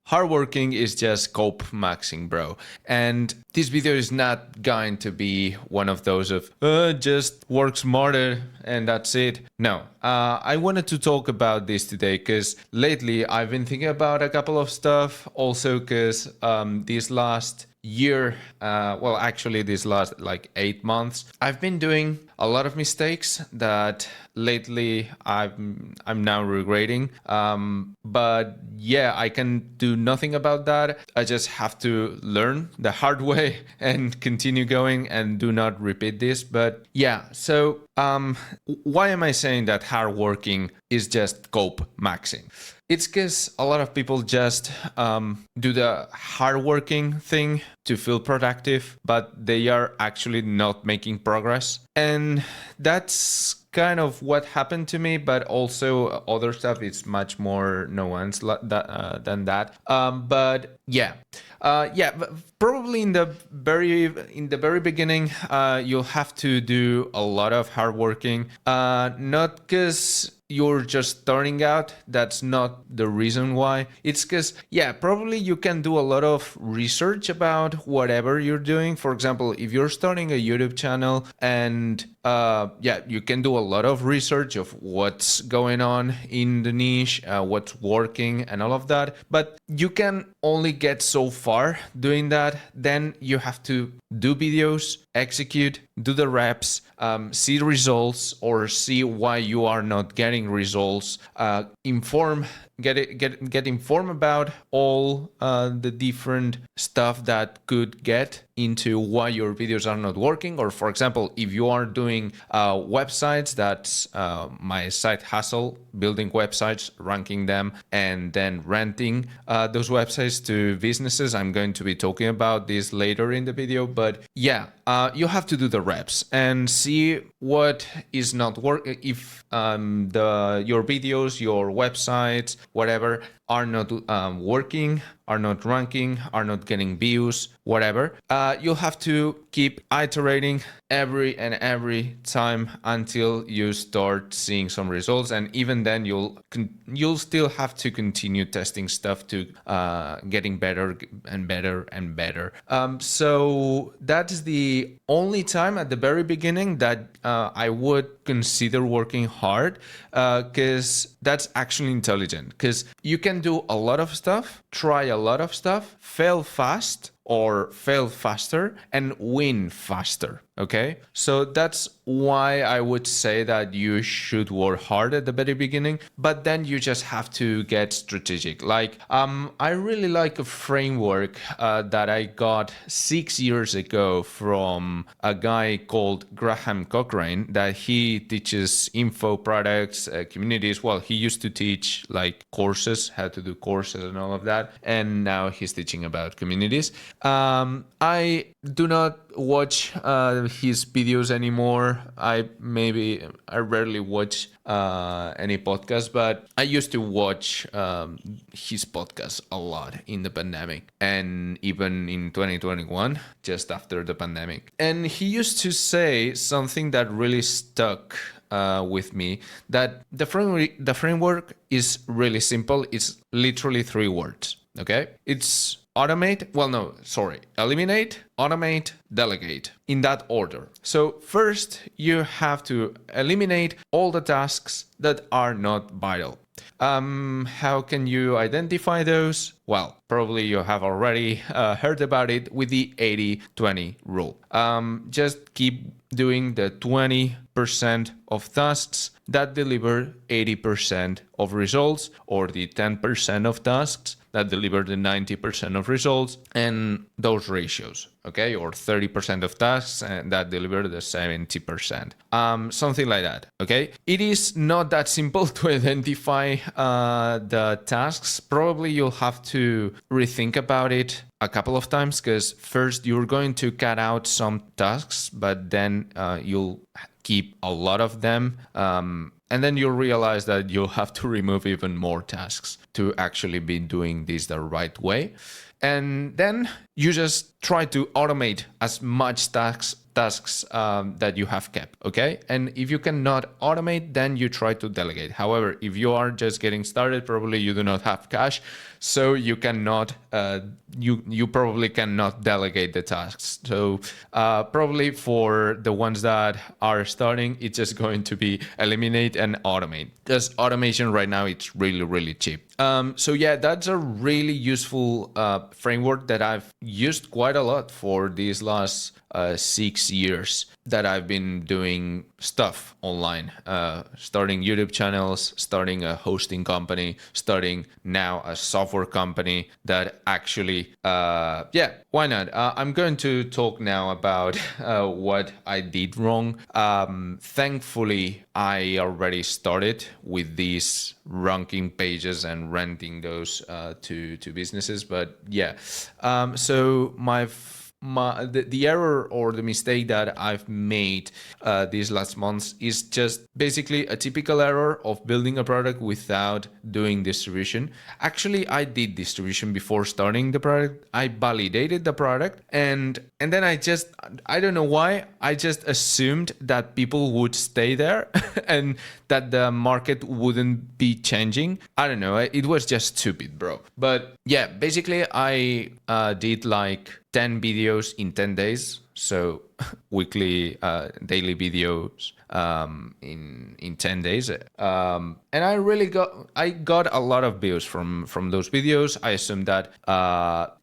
hardworking is just cope maxing, bro. And this video is not going to be one of those of just work smarter and that's it. No, I wanted to talk about this today because lately I've been thinking about a couple of stuff. Also, because this last year, actually this last like 8 months, I've been doing a lot of mistakes that lately I'm now regretting. But yeah, I can do nothing about that. I just have to learn the hard way and continue going and do not repeat this. But yeah, so why am I saying that hard working is just cope maxing? It's because a lot of people just do the hardworking thing to feel productive, but they are actually not making progress. And that's kind of what happened to me, but also other stuff is much more nuanced than that. But yeah. Probably in the very beginning, you'll have to do a lot of hard working, not because you're just starting out. That's not the reason why. It's because, yeah, probably you can do a lot of research about whatever you're doing. For example, if you're starting a YouTube channel and you can do a lot of research of what's going on in the niche, what's working and all of that. But you can only get so far doing that. Then you have to do videos, execute, do the reps, see results or see why you are not getting results, get informed about all the different stuff that could get into why your videos are not working. Or for example, if you are doing websites, that's my side hustle, building websites, ranking them, and then renting those websites to businesses. I'm going to be talking about this later in the video, but yeah, you have to do the reps and see what is not working. If your videos, your websites, whatever, are not working, are not ranking, are not getting views, whatever, you'll have to keep iterating every time until you start seeing some results. And even then, you'll still have to continue testing stuff to getting better and better and better. So that's the only time at the very beginning that I would consider working hard, because that's actually intelligent. Because you can do a lot of stuff, try a lot of stuff, fail fast or fail faster, and win faster. Okay, so that's why I would say that you should work hard at the very beginning, but then you just have to get strategic. Like, I really like a framework that I got 6 years ago from a guy called Graham Cochrane, that he teaches info products, communities. Well, he used to teach like courses, how to do courses and all of that, and now he's teaching about communities. I do not watch his videos anymore. I rarely watch any podcast, but I used to watch his podcast a lot in the pandemic and even in 2021, just after the pandemic. And he used to say something that really stuck with me, that the framework is really simple. It's literally 3 words. Okay, it's eliminate, automate, delegate, in that order. So first, you have to eliminate all the tasks that are not vital. How can you identify those? Well, probably you have already heard about it with the 80-20 rule. Just keep doing the 20% of tasks that deliver 80% of results, or the 10% of tasks that deliver the 90% of results, and those ratios, okay? Or 30% of tasks that deliver the 70%. Something like that, okay? It is not that simple to identify the tasks. Probably you'll have to rethink about it a couple of times, because first you're going to cut out some tasks, but then you'll keep a lot of them. And then you'll realize that you'll have to remove even more tasks to actually be doing this the right way. And then you just try to automate as much tasks that you have kept, okay? And if you cannot automate, then you try to delegate. However, if you are just getting started, probably you do not have cash so you cannot you probably cannot delegate the tasks. So probably for the ones that are starting, it's just going to be eliminate and automate, because automation right now it's really cheap. So yeah, that's a really useful framework that I've used quite a lot for these last 6 years that I've been doing stuff online, starting YouTube channels, starting a hosting company, starting now a software company that actually, yeah, why not? I'm going to talk now about what I did wrong. Thankfully, I already started with these ranking pages and renting those to businesses. But yeah, so the error or the mistake that I've made these last months is just basically a typical error of building a product without doing distribution. Actually, I did distribution before starting the product. I validated the product, and then I don't know why, I just assumed that people would stay there and that the market wouldn't be changing. I don't know. It was just stupid, bro. But yeah, basically I did like 10 videos in 10 days. So weekly, daily videos in 10 days. And I got a lot of views from those videos. I assumed that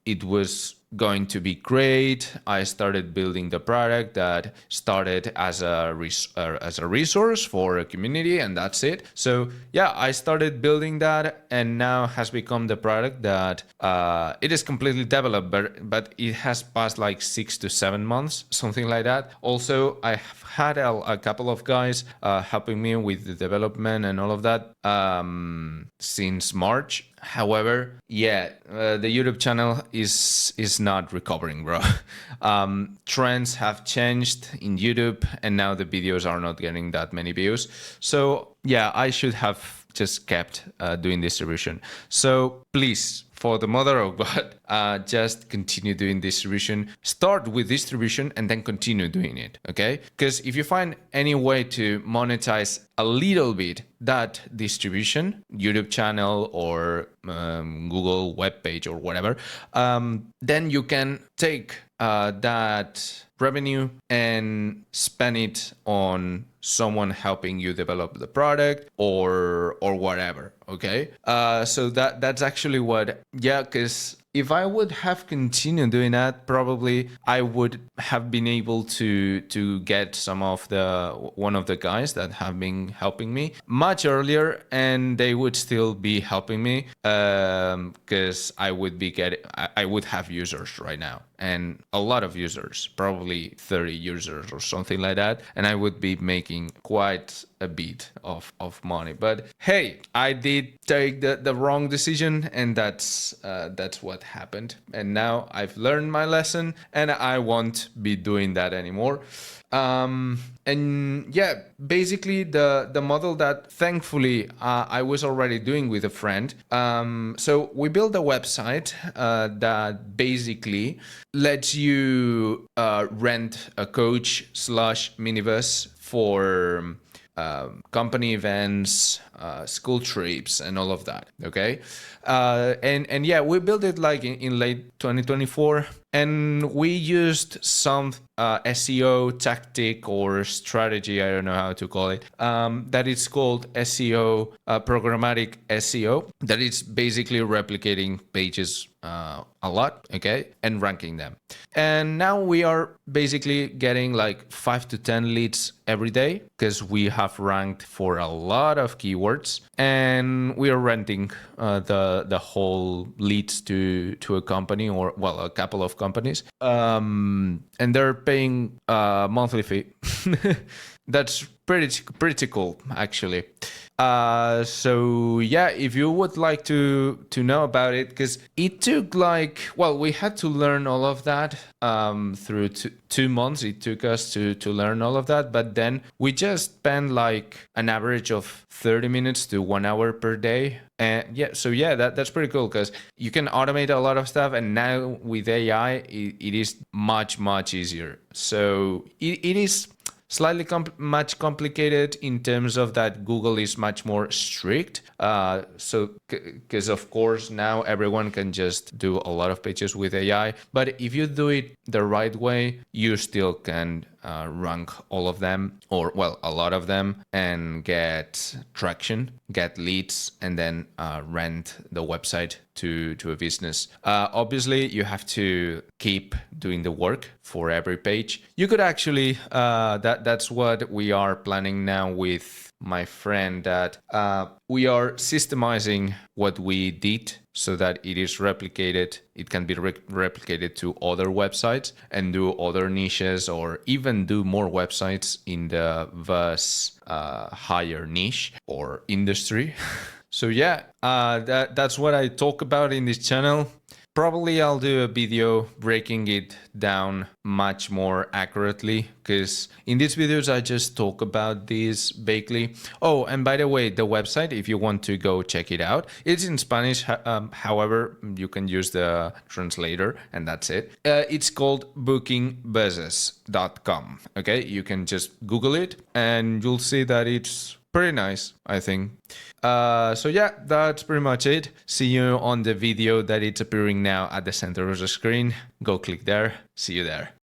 it was going to be great. I started building the product that started as a resource for a community, and that's it. So yeah, I started building that, and now has become the product that it is completely developed, but it has passed like 6 to 7 months, something like that. Also, I have had a couple of guys helping me with the development and all of that since March. However, yeah, the YouTube channel is not recovering, bro. Trends have changed in YouTube, and now the videos are not getting that many views. So yeah, I should have just kept doing distribution. So please, for the mother of God, just continue doing distribution. Start with distribution and then continue doing it, okay? Because if you find any way to monetize a little bit that distribution, YouTube channel or Google webpage or whatever, then you can take that revenue and spend it on someone helping you develop the product or whatever. Okay, so that's actually what, yeah, because if I would have continued doing that, probably I would have been able to get one of the guys that have been helping me much earlier, and they would still be helping me because I would have users right now, and a lot of users, probably 30 users or something like that, and I would be making quite a bit of money. But hey, I did take the wrong decision, and that's what happened. And now I've learned my lesson, and I won't be doing that anymore. And yeah, basically the model that thankfully I was already doing with a friend. So we built a website that basically lets you rent a coach / minibus for company events, school trips, and all of that. Okay, and yeah, we built it like in late 2024, and we used some SEO tactic or strategy, I don't know how to call it, that is called SEO, programmatic SEO, that is basically replicating pages a lot, okay, and ranking them. And now we are basically getting like 5 to 10 leads every day because we have ranked for a lot of keywords, and we are renting the whole leads to a company, or well, a couple of companies, and they're paying a monthly fee. That's pretty cool, actually. So yeah, if you would like to know about it, because it took we had to learn all of that through 2 months. It took us to learn all of that, but then we just spend like an average of 30 minutes to 1 hour per day. And yeah, so yeah, that's pretty cool because you can automate a lot of stuff, and now with AI, it is much easier. So it is slightly much complicated in terms of that Google is much more strict. So because of course now everyone can just do a lot of pages with AI, but if you do it the right way, you still can rank all of them, or well, a lot of them, and get traction, get leads, and then rent the website to a business. Obviously, you have to keep doing the work for every page. You could actually, that's what we are planning now with my friend, that we are systemizing what we did so that it is replicated. It can be replicated to other websites and do other niches, or even do more websites in the thus higher niche or industry. So yeah, that's what I talk about in this channel. Probably I'll do a video breaking it down much more accurately, because in these videos I just talk about this vaguely. Oh, and by the way, the website, if you want to go check it out, it's in Spanish. However, you can use the translator and that's it. It's called bookingbuzzes.com. Okay, you can just Google it and you'll see that it's pretty nice, I think. So yeah, that's pretty much it. See you on the video that it's appearing now at the center of the screen. Go click there. See you there.